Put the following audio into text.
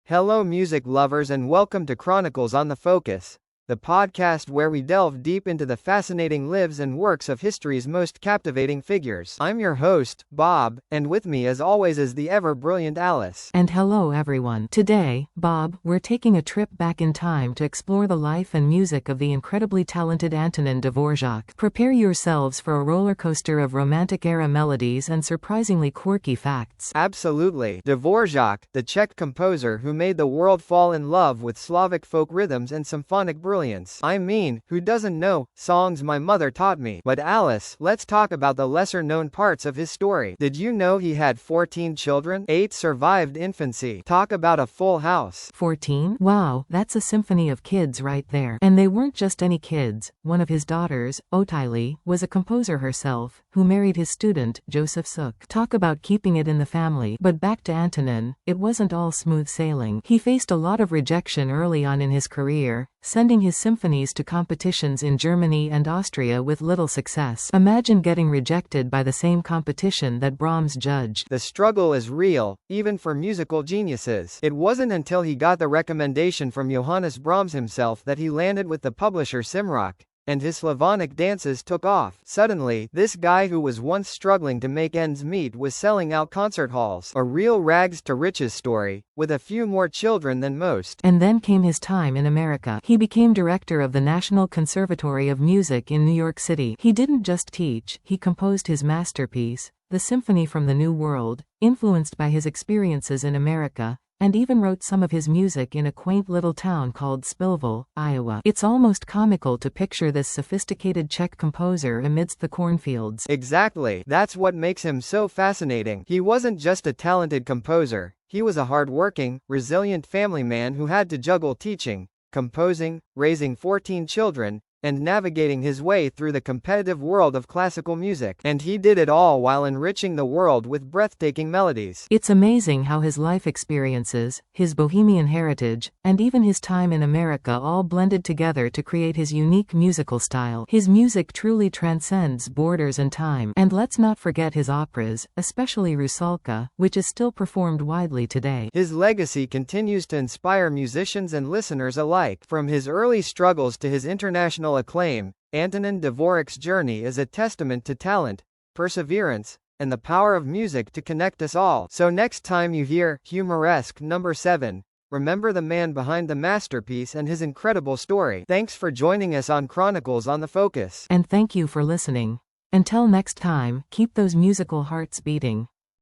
Hello, music lovers, and welcome to Chronicles on the Focus, the podcast where we delve deep into the fascinating lives and works of history's most captivating figures. I'm your host, Bob, and with me as always is the ever-brilliant Alice. And hello everyone. Today, Bob, we're taking a trip back in time to explore the life and music of the incredibly talented Antonín Dvořák. Prepare yourselves for a roller coaster of romantic-era melodies and surprisingly quirky facts. Absolutely. Dvořák, the Czech composer who made the world fall in love with Slavic folk rhythms and symphonic brilliance. I mean, who doesn't know songs my mother taught me? But Alice, let's talk about the lesser-known parts of his story. Did you know he had 14 children? 8 survived infancy. Talk about a full house. 14? Wow, that's a symphony of kids right there. And they weren't just any kids. One of his daughters, Otyli, was a composer herself, who married his student, Joseph Suk. Talk about keeping it in the family. But back to Antonín, it wasn't all smooth sailing. He faced a lot of rejection early on in his career, sending his symphonies to competitions in Germany and Austria with little success. Imagine getting rejected by the same competition that Brahms judged. The struggle is real, even for musical geniuses. It wasn't until he got the recommendation from Johannes Brahms himself that he landed with the publisher Simrock, and his Slavonic dances took off. Suddenly, this guy who was once struggling to make ends meet was selling out concert halls. A real rags-to-riches story, with a few more children than most. And then came his time in America. He became director of the National Conservatory of Music in New York City. He didn't just teach, he composed his masterpiece, the Symphony from the New World, influenced by his experiences in America, and even wrote some of his music in a quaint little town called Spillville, Iowa. It's almost comical to picture this sophisticated Czech composer amidst the cornfields. Exactly. That's what makes him so fascinating. He wasn't just a talented composer, he was a hard-working, resilient family man who had to juggle teaching, composing, raising 14 children, and navigating his way through the competitive world of classical music. And he did it all while enriching the world with breathtaking melodies. It's amazing how his life experiences, his Bohemian heritage, and even his time in America all blended together to create his unique musical style. His music truly transcends borders and time. And let's not forget his operas, especially Rusalka, which is still performed widely today. His legacy continues to inspire musicians and listeners alike. From his early struggles to his international acclaim, Antonín Dvořák's journey is a testament to talent, perseverance, and the power of music to connect us all. So next time you hear Humoresque number 7, remember the man behind the masterpiece and his incredible story. Thanks for joining us on Chronicles on the Focus. And thank you for listening. Until next time, keep those musical hearts beating.